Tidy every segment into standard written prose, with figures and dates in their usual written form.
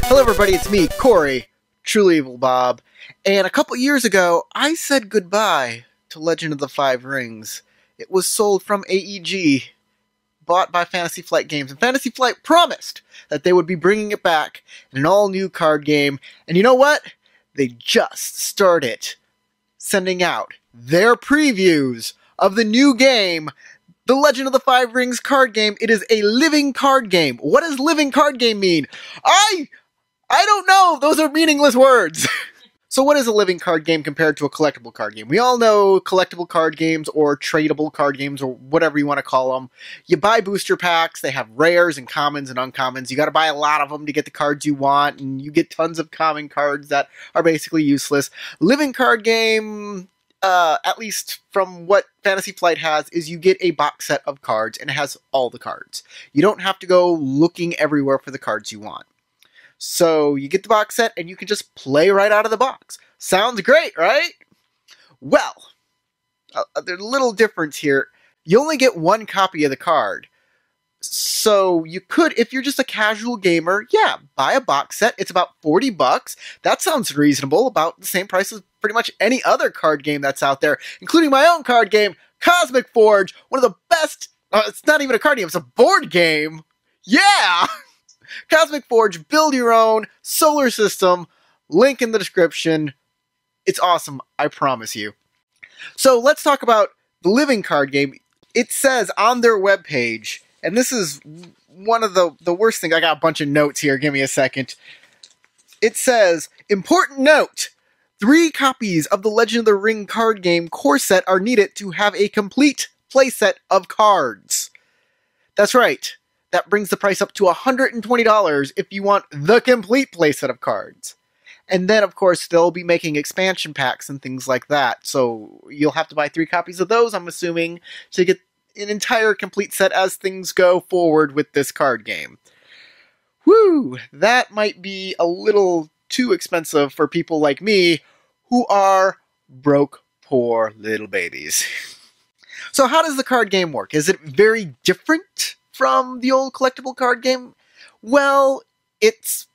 Hello everybody, it's me, Corey, Truly Evil Bob, and a couple years ago, I said goodbye to Legend of the Five Rings. It was sold from AEG, bought by Fantasy Flight Games, and Fantasy Flight promised that they would be bringing it back in an all-new card game, and you know what? They just started sending out their previews of the new game, The Legend of the Five Rings card game. It is a living card game. What does living card game mean? I don't know. Those are meaningless words. So what is a living card game compared to a collectible card game? We all know collectible card games or tradable card games or whatever you want to call them. You buy booster packs. They have rares and commons and uncommons. You got to buy a lot of them to get the cards you want, and you get tons of common cards that are basically useless. Living card game, at least from what Fantasy Flight has, is you get a box set of cards, and it has all the cards. You don't have to go looking everywhere for the cards you want. So you get the box set, and you can just play right out of the box. Sounds great, right? Well, there's a little difference here. You only get one copy of the card. So you could, if you're just a casual gamer, yeah, buy a box set. It's about $40. That sounds reasonable, about the same price as pretty much any other card game that's out there, including my own card game, Cosmic Forge, one of the best, it's not even a card game, it's a board game. Yeah! Cosmic Forge, build your own, solar system, link in the description. It's awesome, I promise you. So let's talk about the living card game. It says on their webpage, and this is one of the worst things, I got a bunch of notes here, give me a second. It says, important note, 3 copies of the Legend of the Ring card game core set are needed to have a complete playset of cards. That's right. That brings the price up to $120 if you want the complete playset of cards. And then, of course, they'll be making expansion packs and things like that. So you'll have to buy 3 copies of those, I'm assuming, to get an entire complete set as things go forward with this card game. Whew, that might be a little too expensive for people like me who are broke, poor little babies. So how does the card game work? Is it very different from the old collectible card game? Well, it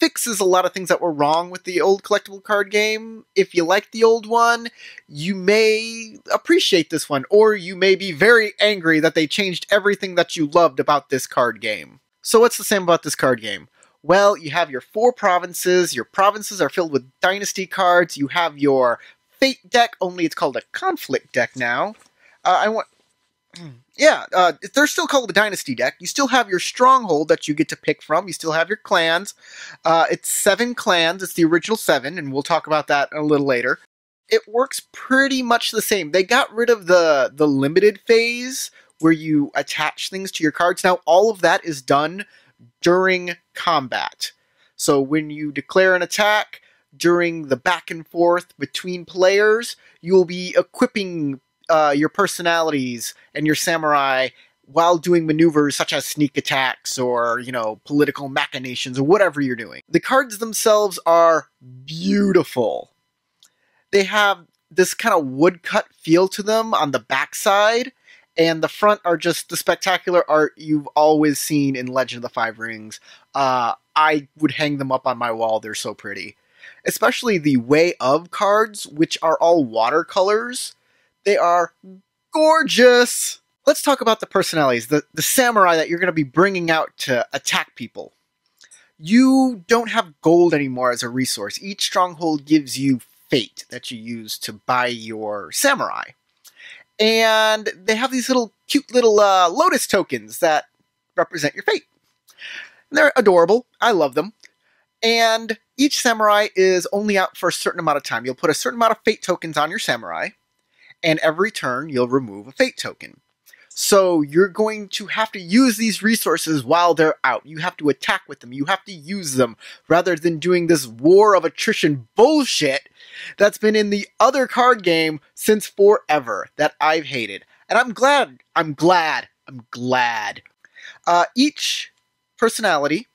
fixes a lot of things that were wrong with the old collectible card game. If you like the old one, you may appreciate this one, or you may be very angry that they changed everything that you loved about this card game. So what's the same about this card game? Well, you have your 4 provinces. Your provinces are filled with dynasty cards. You have your fate deck, only it's called a conflict deck now. They're still called the Dynasty deck. You still have your stronghold that you get to pick from. You still have your clans. It's 7 clans. It's the original 7, and we'll talk about that a little later. It works pretty much the same. They got rid of the limited phase where you attach things to your cards. Now, all of that is done during combat. So when you declare an attack, during the back and forth between players, you'll be equipping your personalities and your samurai while doing maneuvers such as sneak attacks or, political machinations or whatever you're doing. The cards themselves are beautiful. They have this kind of woodcut feel to them on the backside, and the front are just the spectacular art you've always seen in Legend of the Five Rings. I would hang them up on my wall, they're so pretty. Especially the Way of cards, which are all watercolors. They are gorgeous! Let's talk about the personalities, the samurai that you're going to be bringing out to attack people. You don't have gold anymore as a resource. Each stronghold gives you fate that you use to buy your samurai. And they have these cute little lotus tokens that represent your fate. They're adorable. I love them. And each samurai is only out for a certain amount of time. You'll put a certain amount of fate tokens on your samurai, and every turn you'll remove a fate token. So you're going to have to use these resources while they're out. You have to attack with them. You have to use them rather than doing this war of attrition bullshit that's been in the other card game since forever that I've hated. And I'm glad. Each personality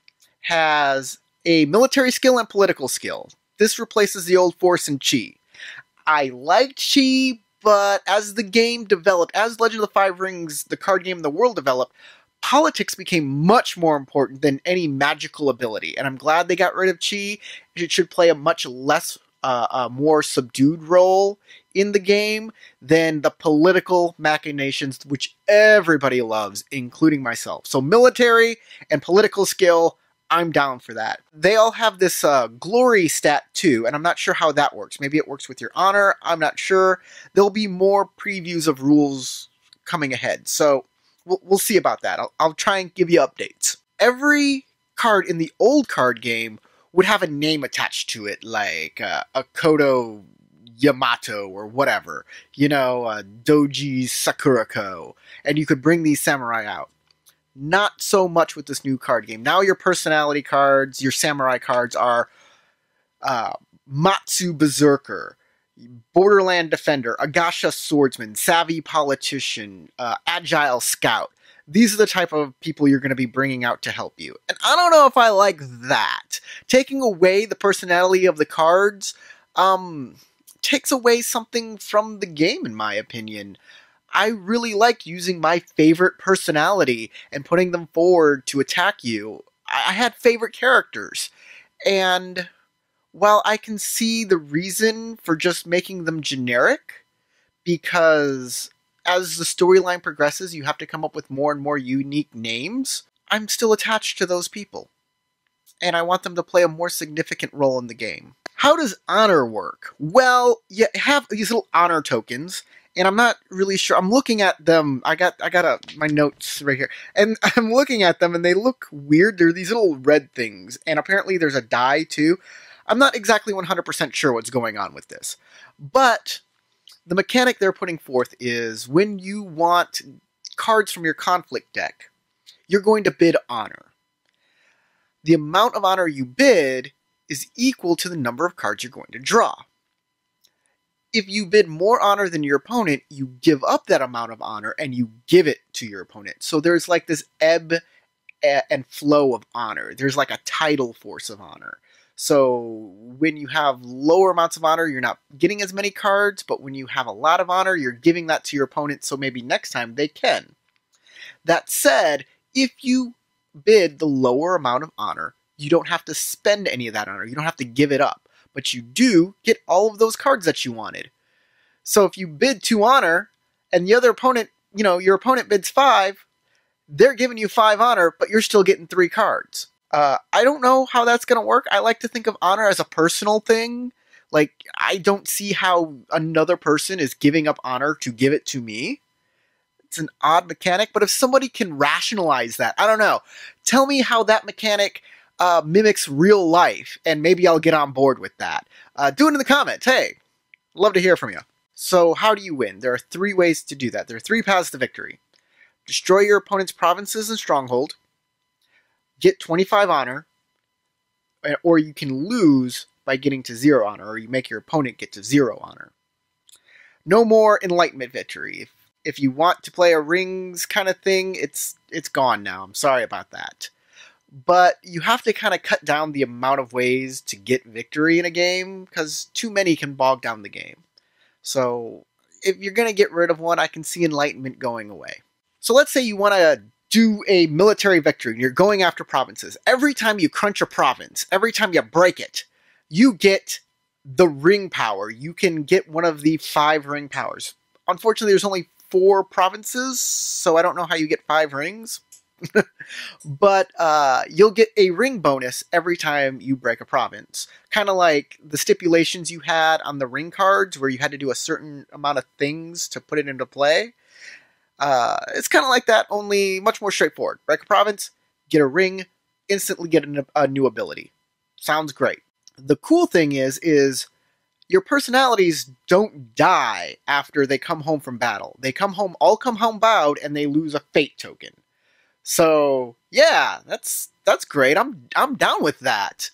has a military skill and political skill. This replaces the old Force and Chi. I liked Chi, but as the game developed, as Legend of the Five Rings, the card game in the world developed, politics became much more important than any magical ability, and I'm glad they got rid of chi. It should play a much less, more subdued role in the game than the political machinations which everybody loves, including myself. So military and political skill, I'm down for that. They all have this glory stat too, and I'm not sure how that works. Maybe it works with your honor, I'm not sure. There'll be more previews of rules coming ahead, so we'll see about that. I'll try and give you updates. Every card in the old card game would have a name attached to it, like Akodo Yamato or whatever, Doji Sakurako, and you could bring these samurai out. Not so much with this new card game. Now your personality cards, your samurai cards are Matsu Berserker, Borderland Defender, Agasha Swordsman, Savvy Politician, Agile Scout. These are the type of people you're going to be bringing out to help you. And I don't know if I like that. Taking away the personality of the cards takes away something from the game, in my opinion. I really like using my favorite personality and putting them forward to attack you. I had favorite characters. And while I can see the reason for just making them generic, because as the storyline progresses, you have to come up with more and more unique names, I'm still attached to those people. And I want them to play a more significant role in the game. How does honor work? Well, you have these little honor tokens, and I'm not really sure. I'm looking at them. I got my notes right here, and I'm looking at them, and they look weird. They're these little red things, and apparently there's a die too. I'm not exactly 100% sure what's going on with this, but the mechanic they're putting forth is when you want cards from your conflict deck, you're going to bid honor. The amount of honor you bid is equal to the number of cards you're going to draw. If you bid more honor than your opponent, you give up that amount of honor and you give it to your opponent. So there's like this ebb and flow of honor. There's like a tidal force of honor. So when you have lower amounts of honor, you're not getting as many cards, but when you have a lot of honor, you're giving that to your opponent, so maybe next time they can. That said, if you bid the lower amount of honor, you don't have to spend any of that honor. You don't have to give it up. But you do get all of those cards that you wanted. So if you bid 2 honor, and the other opponent, your opponent bids 5, they're giving you 5 honor, but you're still getting 3 cards. I don't know how that's going to work. I like to think of honor as a personal thing. Like, I don't see how another person is giving up honor to give it to me. It's an odd mechanic, but if somebody can rationalize that, I don't know. Tell me how that mechanic mimics real life, and maybe I'll get on board with that. Do it in the comments. Hey, love to hear from you. So how do you win? There are 3 ways to do that. There are 3 paths to victory. Destroy your opponent's provinces and stronghold, get 25 honor, or you can lose by getting to 0 honor, or you make your opponent get to 0 honor. No more enlightenment victory. If you want to play a rings kind of thing, it's gone now. I'm sorry about that. But you have to kind of cut down the amount of ways to get victory in a game, because too many can bog down the game. So if you're going to get rid of one, I can see enlightenment going away. So let's say you want to do a military victory and you're going after provinces. Every time you crunch a province, every time you break it, you get the ring power. You can get one of the 5 ring powers. Unfortunately, there's only 4 provinces, so I don't know how you get 5 rings. But you'll get a ring bonus every time you break a province. Kind of like the stipulations you had on the ring cards where you had to do a certain amount of things to put it into play. It's kind of like that, only much more straightforward. Break a province, get a ring, instantly get a new ability. Sounds great. The cool thing is your personalities don't die after they come home from battle. They come home bowed, and they lose a fate token. So yeah, that's great. I'm down with that.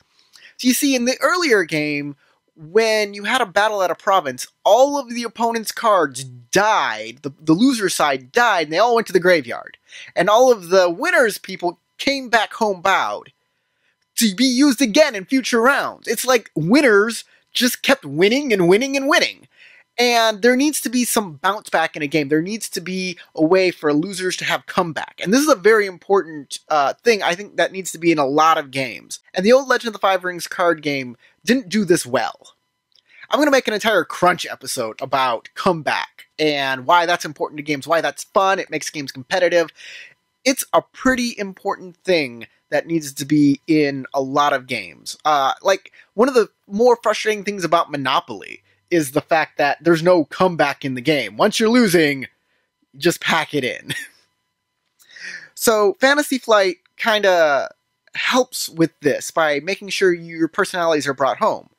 So you see, in the earlier game, when you had a battle at a province, all of the opponent's cards died. The loser side died, and they all went to the graveyard. And all of the winner's people came back home bowed to be used again in future rounds. It's like winners just kept winning and winning and winning. And there needs to be some bounce back in a game. There needs to be a way for losers to have comeback. And this is a very important thing, I think, that needs to be in a lot of games. And the old Legend of the Five Rings card game didn't do this well. I'm going to make an entire Crunch episode about comeback and why that's important to games, why that's fun, it makes games competitive. It's a pretty important thing that needs to be in a lot of games. Like, one of the more frustrating things about Monopoly is the fact that there's no comeback in the game. Once you're losing, just pack it in. So Fantasy Flight kind of helps with this by making sure your personalities are brought home.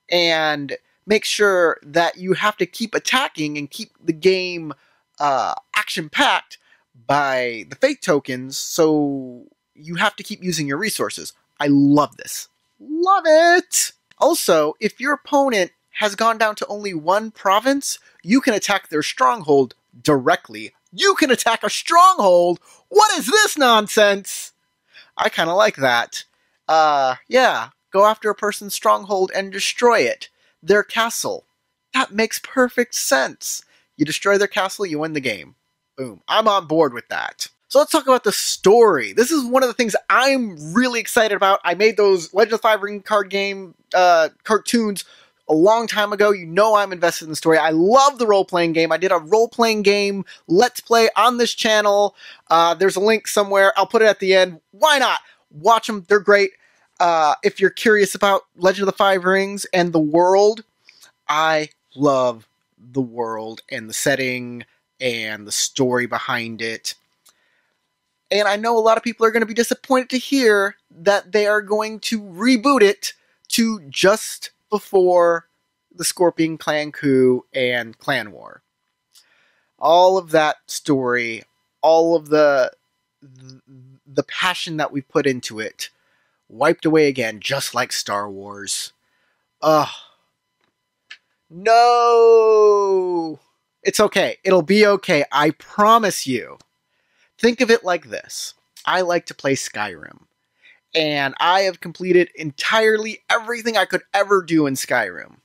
And make sure that you have to keep attacking and keep the game action-packed by the fate tokens, so you have to keep using your resources. I love this. Love it! Also, if your opponent has gone down to only one province, you can attack their stronghold directly. You can attack a stronghold? What is this nonsense? I kind of like that. Yeah, go after a person's stronghold and destroy it. Their castle. That makes perfect sense. You destroy their castle, you win the game. Boom. I'm on board with that. So let's talk about the story. This is one of the things I'm really excited about. I made those Legend of the Five Ring card game cartoons a long time ago. You know I'm invested in the story. I love the role-playing game. I did a role-playing game Let's Play on this channel. There's a link somewhere. I'll put it at the end. Why not? Watch them. They're great. If you're curious about Legend of the Five Rings and the world, I love the world and the setting and the story behind it. And I know a lot of people are going to be disappointed to hear that they are going to reboot it to just before the Scorpion Clan coup and Clan War. All of that story, all of the passion that we put into it, wiped away again, just like Star Wars. Ugh. No! It's okay. It'll be okay. I promise you. Think of it like this. I like to play Skyrim. And I have completed entirely everything I could ever do in Skyrim.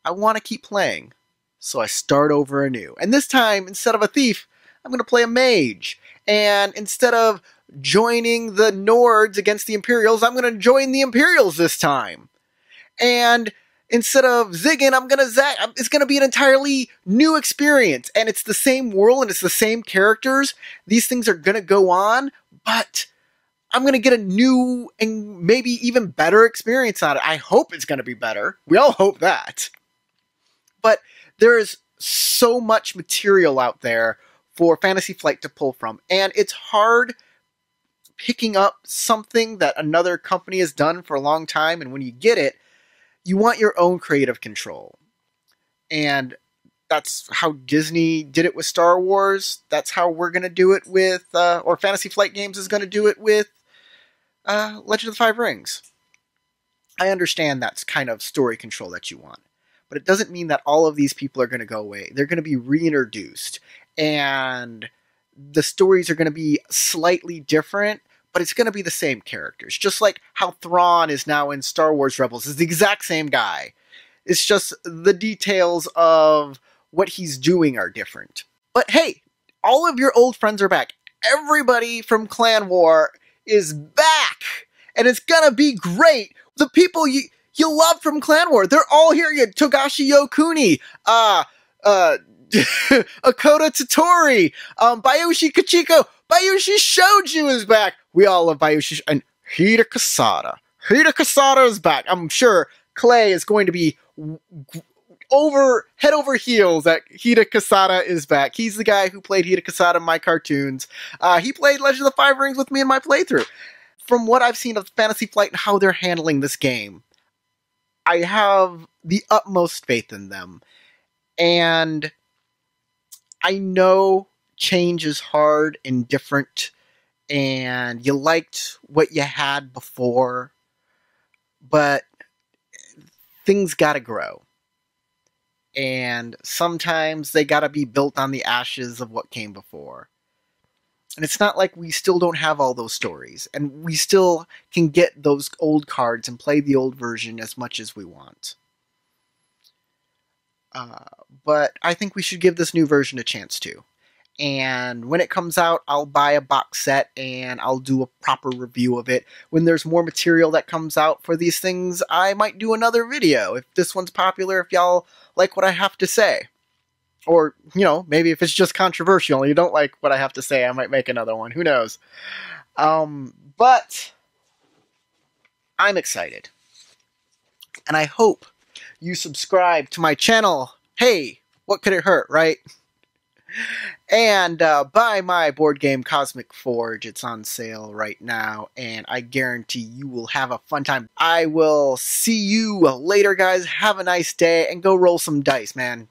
I want to keep playing. So I start over anew. And this time, instead of a thief, I'm going to play a mage. And instead of joining the Nords against the Imperials, I'm going to join the Imperials this time. And instead of zigging, I'm going to zag. It's going to be an entirely new experience. And it's the same world and it's the same characters. These things are going to go on, but I'm going to get a new and maybe even better experience on it. I hope it's going to be better. We all hope that. But there is so much material out there for Fantasy Flight to pull from. And it's hard picking up something that another company has done for a long time. And when you get it, you want your own creative control. And that's how Disney did it with Star Wars. That's how we're going to do it with, or Fantasy Flight Games is going to do it with Legend of the Five Rings. I understand that's kind of story control that you want. But it doesn't mean that all of these people are going to go away. They're going to be reintroduced. And the stories are going to be slightly different, but it's going to be the same characters. Just like how Thrawn is now in Star Wars Rebels. Is the exact same guy. It's just the details of what he's doing are different. But hey, all of your old friends are back. Everybody from Clan War is back. And it's going to be great. The people you love from Clan War, they're all here. You had Togashi Yokuni, Akoto Totori, Bayushi Kachiko, Bayushi Shoju is back. We all love Bayushi, and Hida Kasada. Hida Kasada is back. I'm sure Clay is going to be head over heels that Hida Kasada is back. He's the guy who played Hida Kasada in my cartoons. He played Legend of the Five Rings with me in my playthrough. From what I've seen of Fantasy Flight and how they're handling this game, I have the utmost faith in them. And I know change is hard and different, and you liked what you had before, but things gotta grow. And sometimes they gotta be built on the ashes of what came before. And it's not like we still don't have all those stories, and we still can get those old cards and play the old version as much as we want. But I think we should give this new version a chance too. And when it comes out, I'll buy a box set and I'll do a proper review of it. When there's more material that comes out for these things, I might do another video. If this one's popular, if y'all like what I have to say. Or, you know, maybe if it's just controversial and you don't like what I have to say, I might make another one. Who knows? But I'm excited. And I hope you subscribe to my channel. Hey, what could it hurt, right? And buy my board game Cosmic Forge. It's on sale right now, and I guarantee you will have a fun time. I will see you later, guys. Have a nice day, and go roll some dice, man.